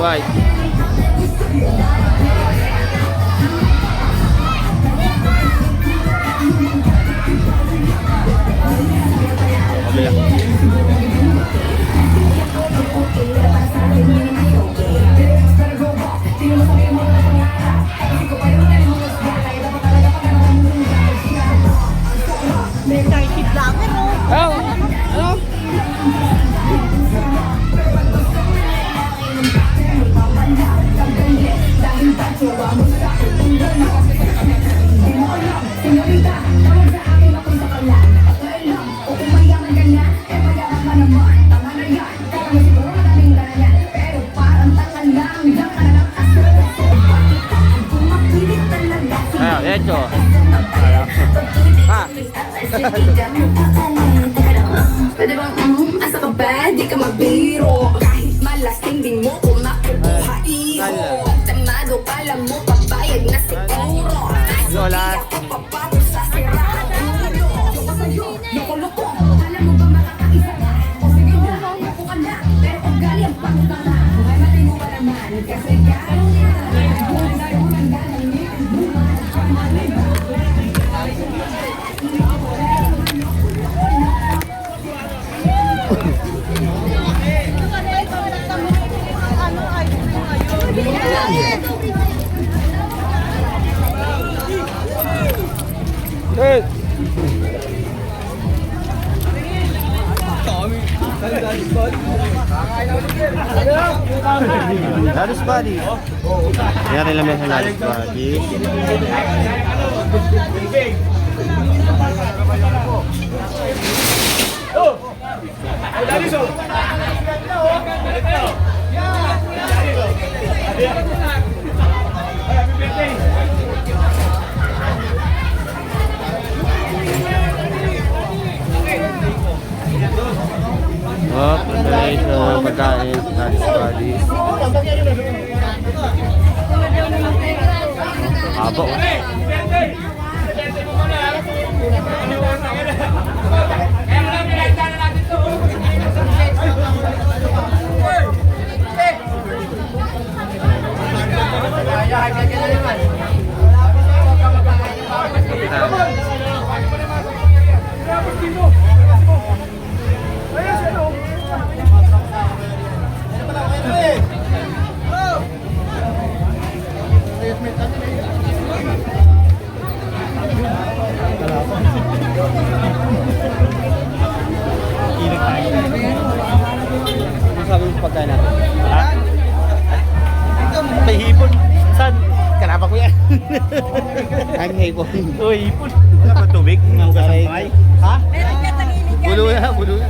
white. Derecho. Ha. Pwede bang asa ka ba? Di ka magbiro. Kahit malasing din mo kung makukuha iyo. Tamado pala mo papayag na siguro. Lola. Papato sa siraan ulo. Yung kasayo, loko-loko. Alam mo ba makakaisa ka? O sige mo, loko ka na. Pero kung gali ang pangka na, ay matino ka naman. Kasi gano'n yan. Kung sa'yo ang galang niya, Hey. Lados body. Yan rin lang yung lados body. Oh, okay, so pagkain, lados body. Abo. Sabi mo pagkain natin? Ha? May hipon. Saan? Kalapa ko yan. Ay, may hipon. Oo, hipon. Wala pa tubig? Nangugasan ha? Bulo na, bulo na.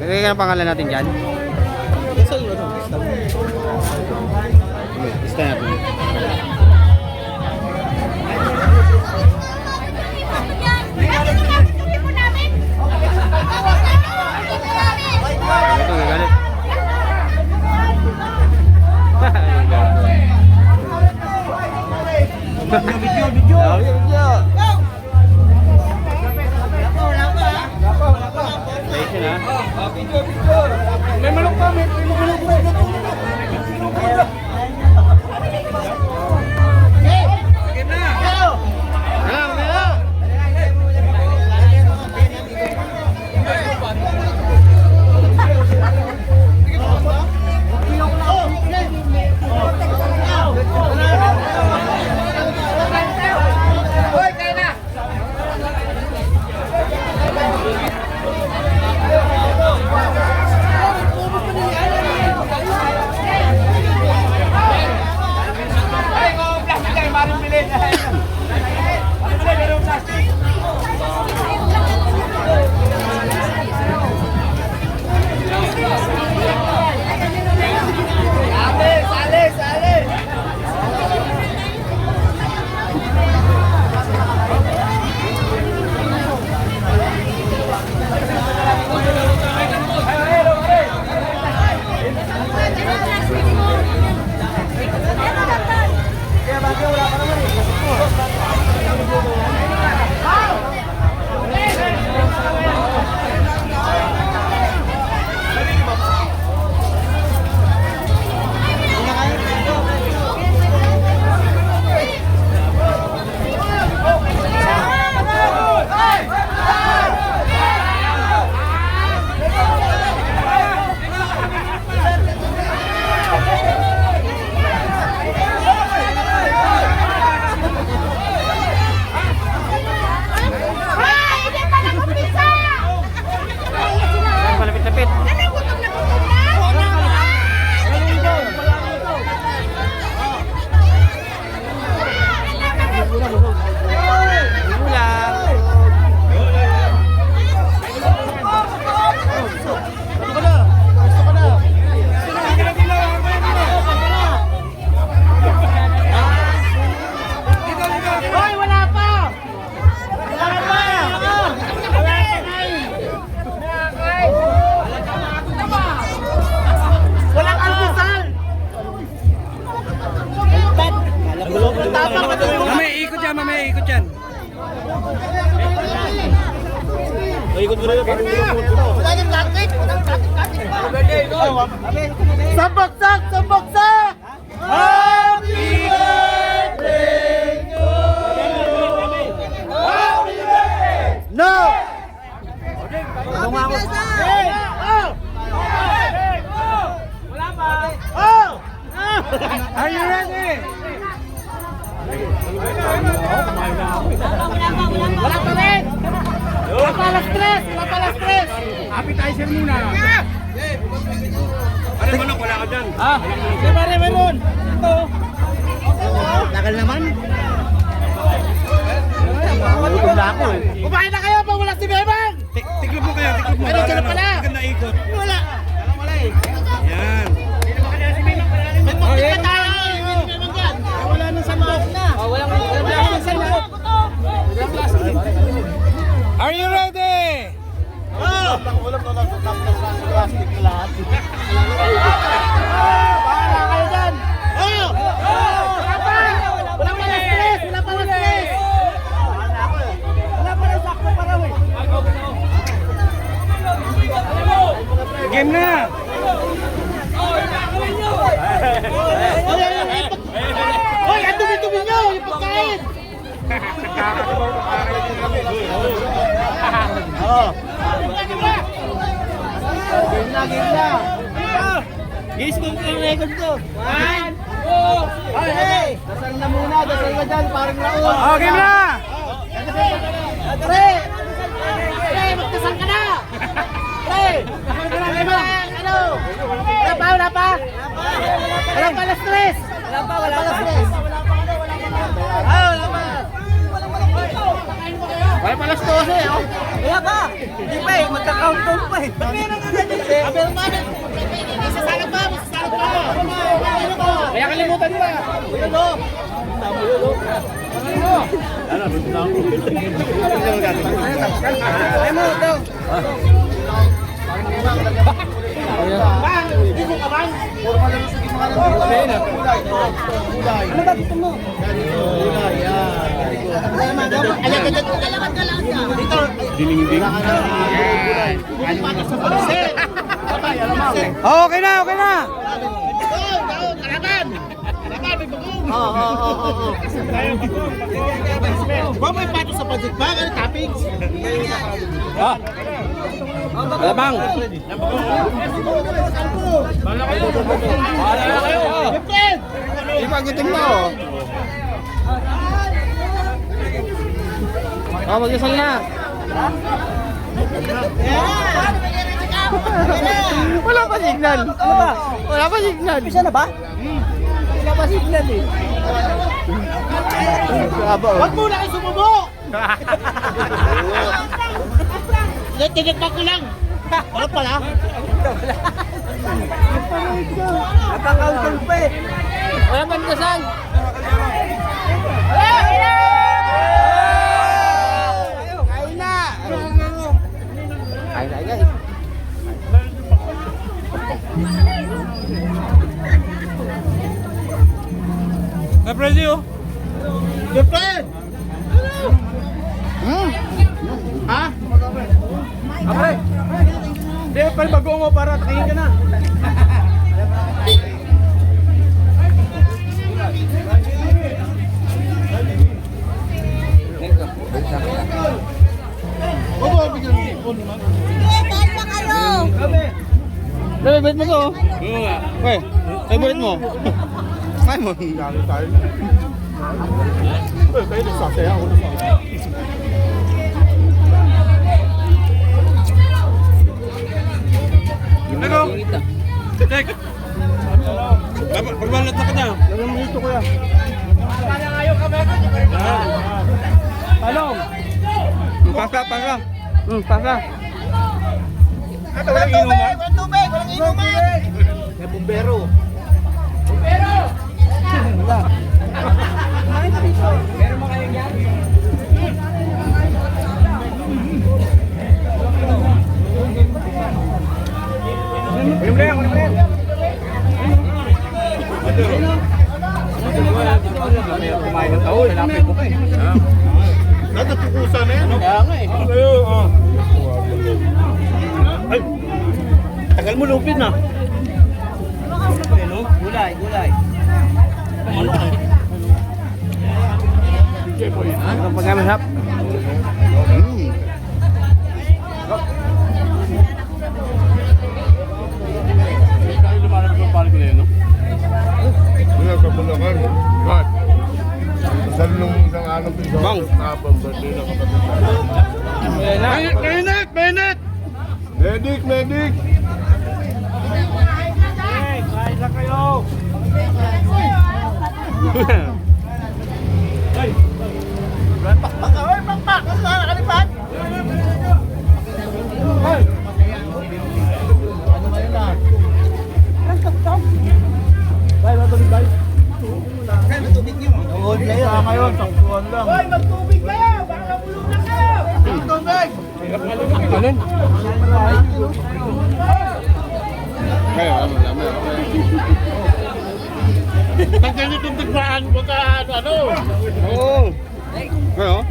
Kaya ang pangalan natin dyan? Lista natin. Ito, galit. Video, video. May manok pa, may manok pa. Paikot mo rin. Wala nang plastic. Sabagsak! Sabagsak! Happy birthday to you! Happy birthday! No! Wala pa! Oh! Are you ready? Wala pa rin! Wala pa alas 3! Wala pa alas 3! Appetizer muna! Pare manok, wala ka dyan! Ah! Di pare meron! Ito! Tagal naman! Gutom na ako eh! Kumain na kayo pag wala si Bebang! Tiklop mo kaya, tiklop mo. Meron ka na pala! Maganda ikot. Wala! Wala eh! Yan. May pagkita pa tayo! Wala nang sandok na! Walang sandok! Are you ready? Ulam na lang sa plastic na lahat. Bahala kayo dyan! Oh! Wala pa! Wala pa na stress! Wala pa na stress! Wala pa na sakto para mo! Game na. Hoy! Ang dumi-dumi nyo! Yung pagkain! Oo. Game na, game na. Guys, kung yung record ko. 1, 2, hey! Dasal na muna, dasal ka dyan, parang Raul. Oh, game na. Pre! Pre, magdasal ka na! Pre! Ano? Wala pa, wala pa? Wala pa na stress! Wala pa, wala pa stress. Ah, wala pa. Wala pa alas 12 oh. Wala pa. Hindi pa eh, magka-countdown pa eh. Meron ka ganyan eh. Meron pa. Masasalag pa, masasalag pa. Kaya kalimutan mo ah. Uy, ano? Tama yun oh. Ano, dito na ako. Ay mo, ito. Bang! Hindi mo ka bang? Puro ka lang sa mga kulay. Ano ba gusto mo? Kulay, yan. Dito. Dinding. Ano pa sa pansit? Babay, alam mo. Okay na, okay na. Kalaban! Kalaban, may bagong! Oo. Ba may pato sa pansit ba? Ano toppings? Ah. Alabang. Bala kayo! Friend! Ipagutin mo. Oh, mag-isal na. Wala pa signal. Ano ba? Wala pa signal. Isa na ba? Wala pa signal eh. Huwag muna kayo sumubo! Tinignan ko lang. Wala pala. Nakakautol pa eh. Wala pa dasal. Kain na. Kain na guys. Napresi oh. Girlfriend! Ha? Apre. Hindi, palibago mo para tingin ka na. Oo, bigyan ng phone naman. Favorite mo to? Okay, favorite mo? Kaya mo? Gano'n tayo. Kayo nagsasaya ako na sa Ano? Tek! Pagbalat na ka niya. Lagyan mo dito kuya. Talong! Pasa. Pasa. Walang tubig! Walang tubig! Walang inuman! May bumbero. Bumbero! Wala. Meron mo kayong yan? Kumain ng tao, hanapin ko pa eh. Natutukusan na yan. Kaya nga eh. Ay! Tagal mo lupin na. Gulay, gulay. Ang pagkamasap. Kaya lumalap yung pala ko na yun, no? Wala sa Bulacan. Bakit? Kasal nung isang araw din sa Bang. kapang birthday na kapatid. Mainit! Mainit! Medic! Medic! Kain na kayo! Pakpak! Ay, pakpak! Ano na nakalipat? Ay! Ano ba yun na? Bay, matubig bay. Kaya matubig nyo. Tuod na yun. Ngayon, taktuan lang. Hoy, magtubig kayo! Baka nabulunan kayo! Magtubig! Alin? Kaya, dami. Pagkanit yung tigbaan mo ka ano? Oo. Kaya,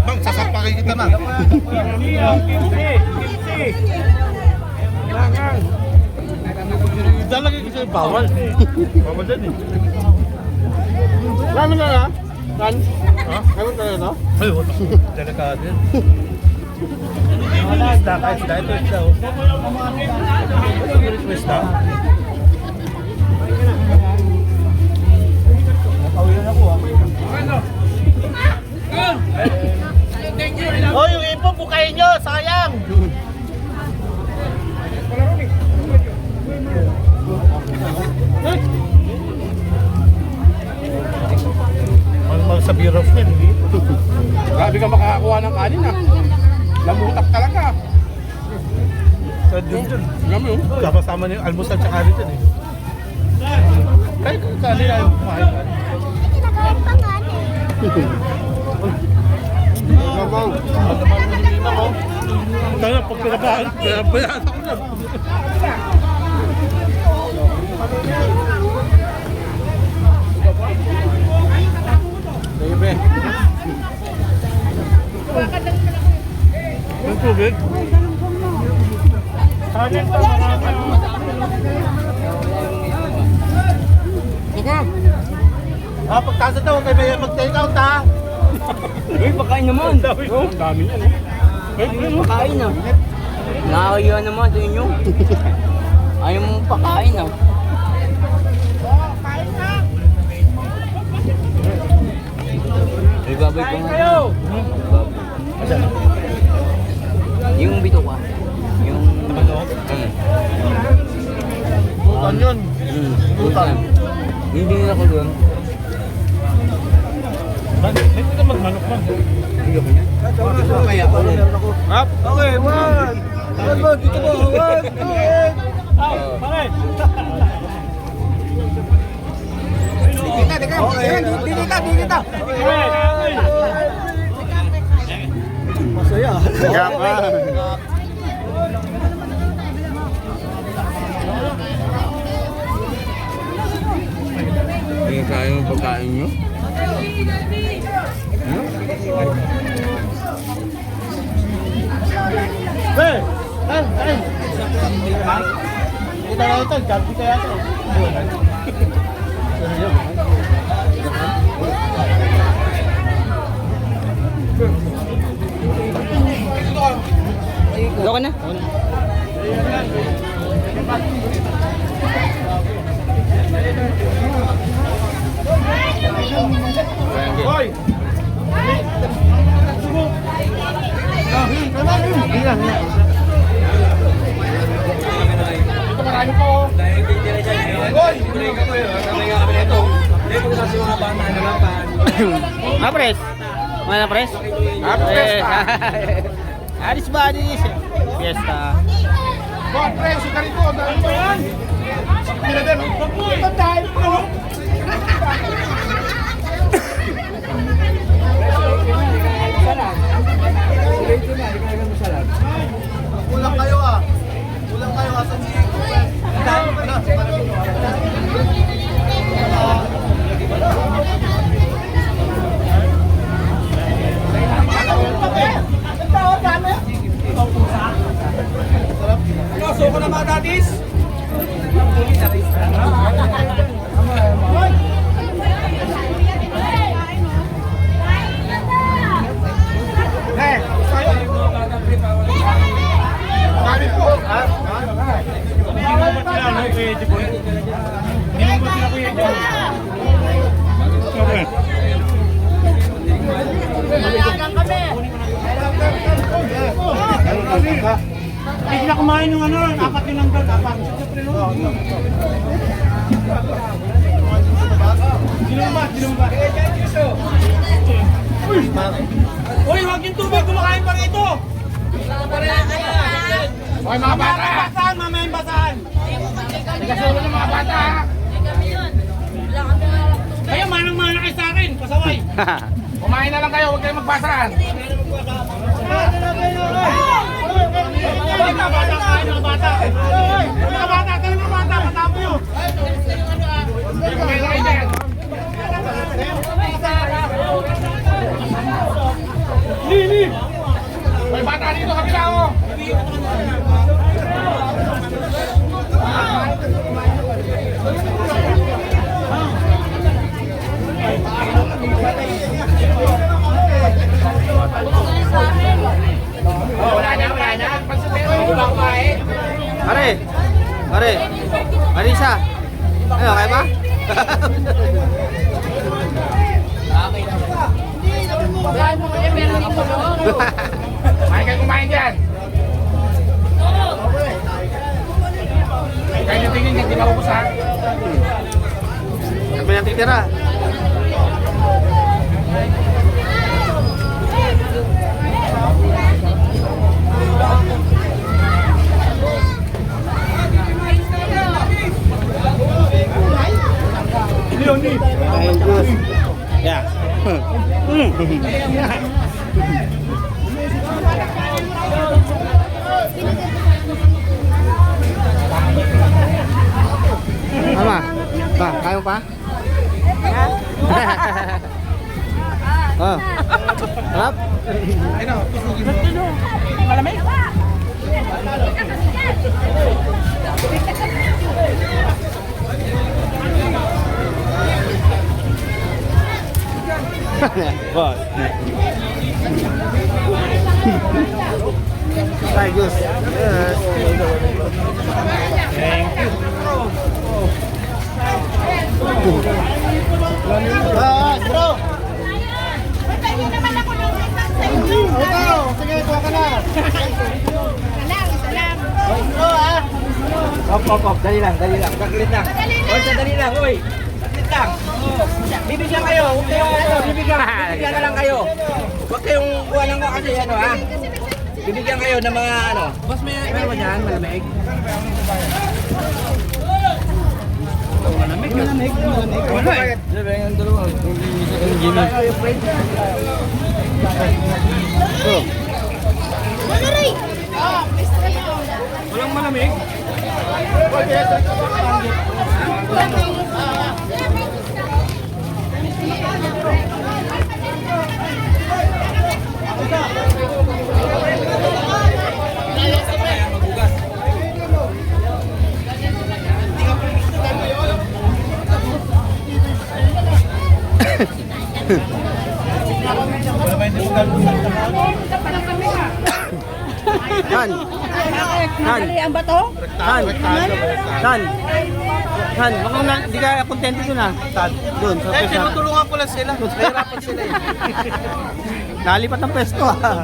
Bang, sasapakin kita na. Dalagay kasi yung bawal. Mama dyan eh. Ramen na na. Kan? Ha? Ramen ka na no? Ay, wala. Delikado yun. Wala, isda ka. Isda ito, isda. Ito, isda. Nakawilan ako ah. Oh, yung ipo, bukayin nyo. Sayang. Mal sa beer of yan, hindi? Grabe ka makakakuha ng kanin ah. Lamutak talaga. Sa dun dun. Alam mo yun? Sama-sama niyo, almusal tsaka kanin dyan eh. Kahit kung kanin ayaw kumain kanin. Bang. Kaya pag pinabayaan ako na. Sige, Ang tubig? Kanin pa marami. Pagkasa daw, huwag kayo mag-take out ha. Uy, pakain naman. Oh, ang dami niyan eh. Ay, pakain na. Nakakaya naman sa inyo. Ayaw mo pakain ah. Ay, babay ko nga. Yung bito ka. Yung... Bukan yun. Bukan. Hindi na ako doon. Hindi ka magmanok man. Kaya ako rin. Up. Okay, one. Dito mo, one, two, and... Bakit? Dikita. Masaya. Kaya pa. Hindi kaya mo pagkain nyo? Hey! Hey! Kita na ito, gabi kaya ito. Ito ka na? Hoy! Apres. Mana pres? Apres. Aris ba aris? Fiesta. Bang, pre, suka rito. Dahil mo yan. Pinader. Dahil mo. Kulang kayo ah. Kulang kayo ah sa Chico. kamatis. Kami po. Hindi sila kumain ng ano, apat yun lang doon, apat. Sinumba. Uy, huwag yung tubig, kumakain pa rito. Hoy mga bata! Basahan, mamaya yung basahan. Nagkasulo ng mga bata ha! Kayo, manang-mana kayo sa akin, pasaway. Kumain na lang kayo, huwag kayong magbasahan. Bata, kain mga bata. Mga bata, tayo mga bata, matapo yun. Kumain na kayo dyan. Hoy bata dito, kabila ako! Wala na. Pagsubero, hindi ba kumain? Pare, Marisa. Ano, kaya ba? Kumain kayo kumain dyan. Kayo yung tingin, hindi maubos ha. Kami ang titira. Ayun, Diyos. Yeah. Mama, pa, kaya mo pa? Oh. Harap? Malamig? Boss. Ay, Diyos. Yes. Thank you. Bro! Pwede naman ako ng isang sa inyo. Ikaw! Sige, kuha ka na. Salam. Bro, ah! Op. Dali lang. Saglit lang. Oy, sandali lang, oy. Saglit lang. Bibigyan kayo. Huwag kayong ano, bibigyan na lang kayo. Huwag kayong kuha lang ko kasi ano ha. Bibigyan kayo ng mga ano. Boss, may ano ba dyan? Malamig? Malamig. Sabi yung dalawa. Jimmy. Walang malamig? San? Ang bato? San? Baka hindi ka kontento doon ah. Doon, sa pwesto. Tinutulungan ko lang sila. Nahirapan sila eh. Nalipat ang pwesto ah.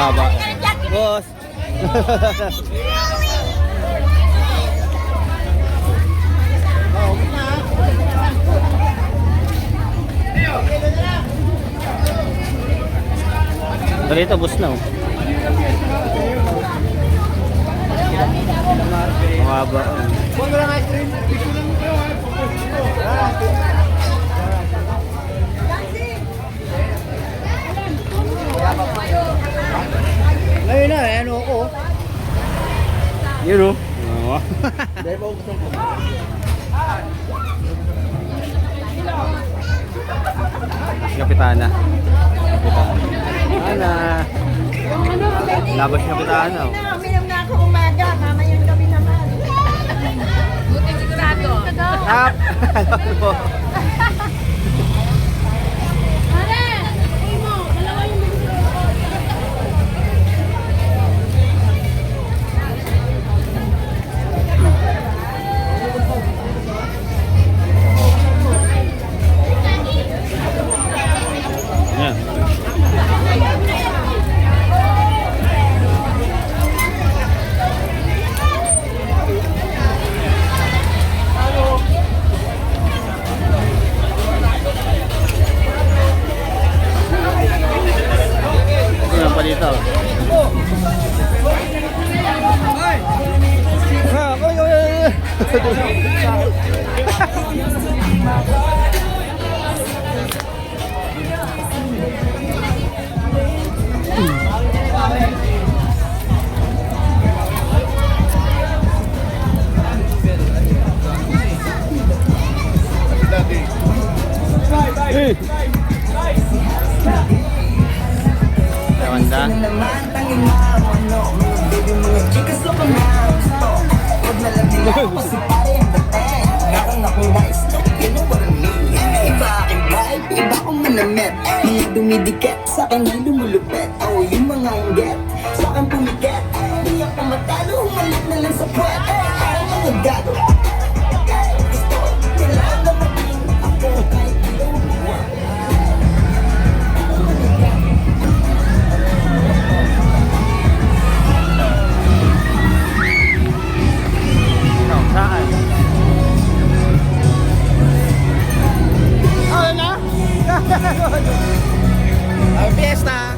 Mahaba. Boss. Dito, bus na oh. Mahaba. Ngayon na, ano ako. Yun oh. Oo. Kapitana. Kapitana. Labas yung kapitana oh. Uminom na ako umaga, mamayang gabi naman. Buti sigurado. Tap! Alam mo. Yan. Ito lang pa dito. Tawanda. Iba aking vibe, iba akong manamit. Mga dumidikit, sa akin ay lumulupit. Oh, yung mga inggit, sa akin pumikit. Di ako matalo, humalit na lang sa puwet. Parang mga gago. Gusto nila na maging ako kahit ilo. Saan? Ang fiesta.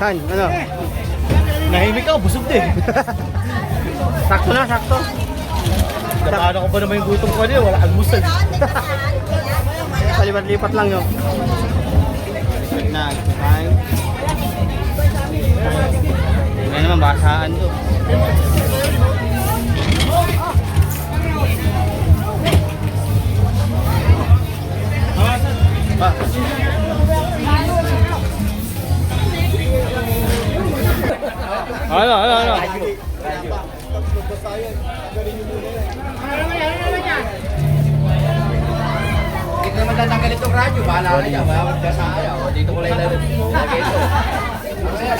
Han, ano? Nahimik ako, busog din. Sakto na, sakto. Paano ko ba naman yung gutom ko kanina? Wala almusal. Palipat-lipat lang yun. Lipat na, kain. Ngayon naman, basaan to. Ano? Hindi ko naman tatanggal itong radyo. Bahala ka dyan. Bahala ka sa ayaw. Dito ko lang ilagay ito. Mamaya,